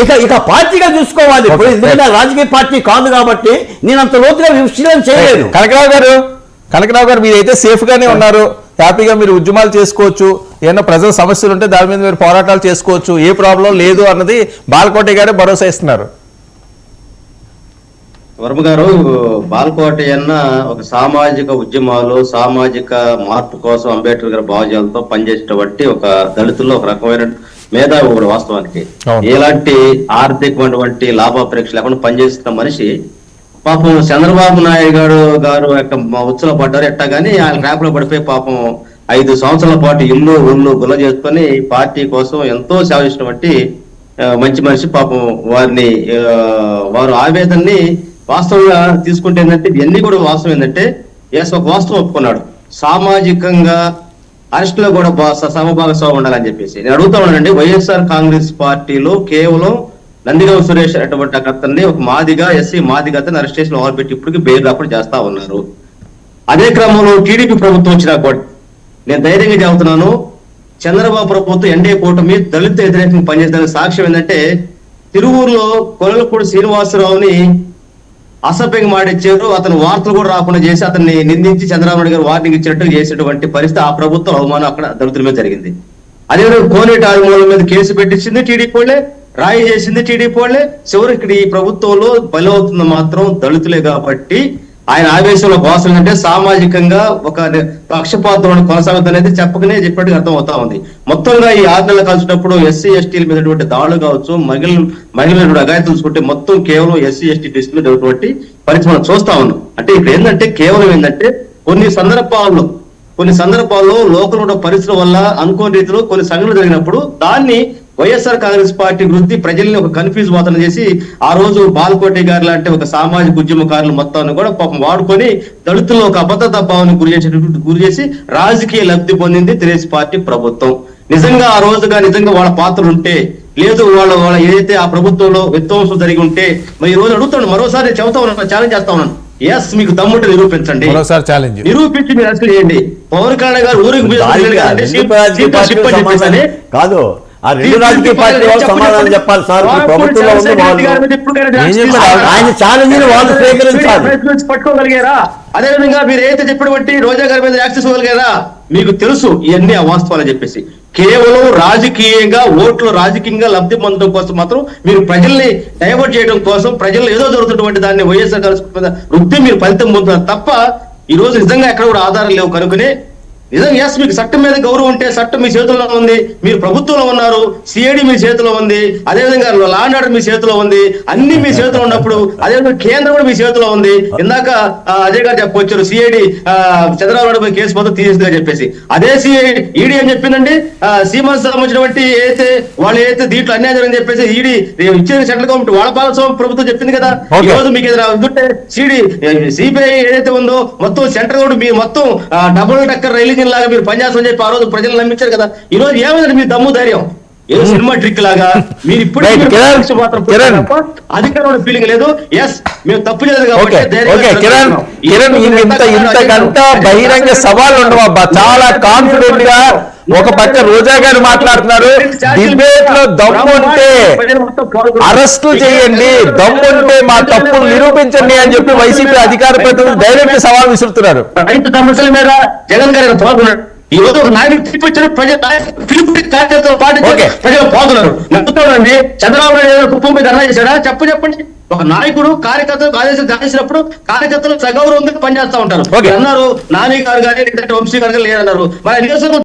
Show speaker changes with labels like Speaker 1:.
Speaker 1: ఇక ఇక పార్టీగా చూసుకోవాలి. ఎందుకంటే రాజకీయ పార్టీ కాదు కాబట్టి నేను అంత లోతుగా విశ్లేషణ చేయలేదు.
Speaker 2: కనకరావు గారు మీరైతే సేఫ్ గానే ఉన్నారు, హ్యాపీగా మీరు ఉద్యమాలు చేసుకోవచ్చు, ఏమన్నా ప్రజల సమస్యలు ఉంటే దాని మీద మీరు పోరాటాలు చేసుకోవచ్చు, ఏ ప్రాబ్లం లేదు అన్నది బాలకోటి గారే భరోసా ఇస్తున్నారు.
Speaker 3: వర్మ గారు, బాలకోటి అన్న ఒక సామాజిక ఉద్యమాలు, సామాజిక మార్పు కోసం అంబేద్కర్ గారి భావజాలతో పనిచేసేటువంటి ఒక దళితుల్లో ఒక రకమైన మేధావి కూడా వాస్తవానికి. ఎలాంటి ఆర్థికమైనటువంటి లాభాపేక్ష లేకుండా పనిచేస్తున్న మనిషి. పాపం చంద్రబాబు నాయుడు గారు యొక్క ఉత్సవ పడ్డారు ఎట్టా గానీ ఆయన ర్యాప్ లో పడిపోయి పాపం 5 సంవత్సరాల పాటు ఇల్లు ఒళ్ళు గుల్ల చేసుకొని పార్టీ కోసం ఎంతో సేవ చేసినటువంటి మంచి మనిషి. పాపం వారు ఆవేదనని వాస్తవంగా తీసుకుంటే ఏంటంటే ఇవన్నీ కూడా వాస్తవం ఏంటంటే ఒక వాస్తవం ఒప్పుకున్నాడు. సామాజికంగా అరెస్టులో కూడా సమభాగస్వామ్యం ఉండాలని చెప్పేసి నేను అడుగుతా ఉన్నానండి. వైఎస్ఆర్ కాంగ్రెస్ పార్టీలో కేవలం నందిగామ సురేష్ అటువంటి అతన్ని ఒక మాదిగా ఎస్సీ మాదిగా అతన్ని అరెస్ట్ చేసిన వాళ్ళు పెట్టి ఇప్పటికీ బెయిల్ రాకుండా చేస్తా ఉన్నారు. అదే క్రమంలో టీడీపీ ప్రభుత్వం వచ్చినా కూడా నేను ధైర్యంగా చెబుతున్నాను, చంద్రబాబు ప్రభుత్వం ఎన్డీఏ కూటమి దళిత వ్యతిరేకంగా పనిచేసడానికి సాక్ష్యం ఏంటంటే తిరువూరులో కొలలపూడి శ్రీనివాసరావుని అసభ్యంగా మాటిచ్చారు. అతను వార్తలు కూడా రాకుండా చేసి అతన్ని నిందించి చంద్రబాబు నాయుడు గారు వార్నింగ్ ఇచ్చినట్టు చేసినటువంటి పరిస్థితి ఆ ప్రభుత్వం అవమానం అక్కడ దళితుల మీద జరిగింది. అదేవిధంగా కోనేటి ఆదిమూలం మీద కేసు పెట్టించింది టీడీపీ వాళ్ళే, రాయి చేసింది టీడీపీ వాళ్ళే. చివరికి ఇక్కడ ఈ ప్రభుత్వంలో బలవుతుంది మాత్రం దళితులే కాబట్టి ఆయన ఆవేశంలో కోసం అంటే సామాజికంగా ఒక పక్షపాతం కొనసాగుతుంది అనేది చెప్పినట్టుగా అర్థం అవుతా ఉంది. మొత్తంగా ఈ 6 నెలలు కలిసినప్పుడు ఎస్సీ ఎస్టీల మీద దాడులు కావచ్చు, మహిళల అగాయతలు చూసుకుంటే మొత్తం కేవలం ఎస్సీ ఎస్టీ లిస్టులో జరిగినటువంటి పరిస్థితి మనం చూస్తా ఉన్నాం. అంటే ఇక్కడ ఏంటంటే కేవలం ఏంటంటే కొన్ని సందర్భాల్లో లోకల్ ఉన్న పరిస్థితుల వల్ల అనుకోని రీతిలో కొన్ని సంఘటనలు జరిగినప్పుడు దాన్ని వైఎస్ఆర్ కాంగ్రెస్ పార్టీ గురించి ప్రజల్ని ఒక కన్ఫ్యూజ్ వాదన చేసి ఆ రోజు బాలకోటి గారు లాంటి ఒక సామాజిక ఉద్యమకారులు మొత్తాన్ని కూడా పాపం వాడుకొని దళితుల్లో ఒక అబద్ధత భావాన్ని గురి చేసి రాజకీయ లబ్ధి పొందింది తెలుగుదేశం పార్టీ ప్రభుత్వం. నిజంగా ఆ రోజుగా నిజంగా వాళ్ళ పాత్ర ఉంటే లేదు వాళ్ళ ఏదైతే ఆ ప్రభుత్వంలో విధ్వంసం జరిగి ఉంటే మరి ఈ రోజు అడుగుతాను, మరోసారి చెబుతా ఉన్నాను, ఛాలెంజ్ చేస్తా ఉన్నాను. ఎస్, మీకు దమ్ముంటే నిరూపించండి, నిరూపించి మీరు అసలు చేయండి. పవన్ కళ్యాణ్ గారు ఊరికి
Speaker 1: కాదు, ఆ 2 రాజకీయ పార్టీ వాళ్ళు సమాధానం చెప్పాలి సార్. ప్రభుత్వంలో ఆయన ఛాలెంజ్ వాళ్ళు స్వీకరించాలి.
Speaker 3: పట్టుకోగలిగారా? అదేవిధంగా మీరు ఏదైతే చెప్పినటువంటి రోజా గారి మీద యాక్సెస్ ఇవ్వగలిగారా? మీకు తెలుసు ఇవన్నీ అవాస్తవాలని చెప్పేసి కేవలం రాజకీయంగా ఓట్లు రాజకీయంగా లబ్ధి పొందడం కోసం మాత్రం మీరు ప్రజల్ని డైవర్ట్ చేయడం కోసం ప్రజలు ఏదో జరుగుతున్నటువంటి దాన్ని వైఎస్ఆర్ కాంగ్రెస్ వృద్ధి మీరు ఫలితం పొందుతున్నారు తప్ప ఈ రోజు నిజంగా ఎక్కడ కూడా ఆధారం లేవు. కనుకనే నిజంగా ఎస్, మీకు చట్టం మీద గౌరవం ఉంటే చట్టం మీ చేతుల్లో ఉంది, మీరు ప్రభుత్వంలో ఉన్నారు, సిఐడి మీ చేతిలో ఉంది, అదేవిధంగా లా అండ్ ఆర్డర్ మీ చేతిలో ఉంది, అన్ని మీ చేతిలో ఉన్నప్పుడు అదేవిధంగా కేంద్రం కూడా మీ చేతిలో ఉంది. ఇందాక అజయ్ గారు చెప్పొచ్చారు సిఐడి చంద్రబాబు నాయుడు కేసు మొత్తం తీసేసిందిగా చెప్పేసి. అదే ఈడీ ఏం చెప్పిందండి, సీమాస్ సంబంధించినటువంటి ఏదైతే దీంట్లో అన్యాయం అని చెప్పేసి ఈడీ ఇచ్చిన సెంట్రల్ గవర్నమెంట్ వాళ్ళ భాగస్వామ్య ప్రభుత్వం చెప్పింది కదా. ఈ రోజు మీకు ఏదైనా సిబిఐ ఏదైతే ఉందో మొత్తం సెంట్రల్ గవర్నమెంట్ మీ మొత్తం డబుల్ టక్కర్ రైలు లాగా మీరు పనిచేస్తామని చెప్పి ఆ రోజు ప్రజలు నమ్మించారు కదా. ఈ రోజు ఏమైందంటే మీ దమ్ము ధైర్యం ఏదో సినిమా ట్రిక్ లాగా మీరు ఇప్పుడు అధికారంలో ఫీలింగ్ లేదు. ఎస్, మేము తప్పు చేయలేదు
Speaker 2: ఇంతకంతా బహిరంగ సవాళ్ళు ఉండవబ్బా. చాలా కాన్ఫిడెంట్ గా ఒక పక్క రోజా గారు మాట్లాడుతున్నారు, డిబేట్ లో దమ్ముంటే అరెస్టు చేయండి, దమ్ముంటే మా తప్పులు నిరూపించండి అని చెప్పి వైసీపీ అధికార ప్రతినిధులు డైరెక్ట్ సవాల్ విసురుతున్నారు.
Speaker 3: రైతు సమస్యల మీద జగన్ గారు పాల్గొన్నారు. ఈ రోజు ఒక నాయకుడు తీసుకొచ్చిన కార్యకర్తలు పాటు ప్రజలు పాల్గొన్నారు. నమ్ముతాడండి చంద్రబాబు నాయుడు కుప్పం మీద ధర్నా చేశాడా? చెప్పండి. ఒక నాయకుడు కార్యకర్తలకు ఆదేశాలు చేసినప్పుడు కార్యకర్తలు సగౌరవంగా పనిచేస్తా ఉంటారు. అన్నారు నాని గారు కానీ వంశీ గారు కానీ లేదన్నారు. మరి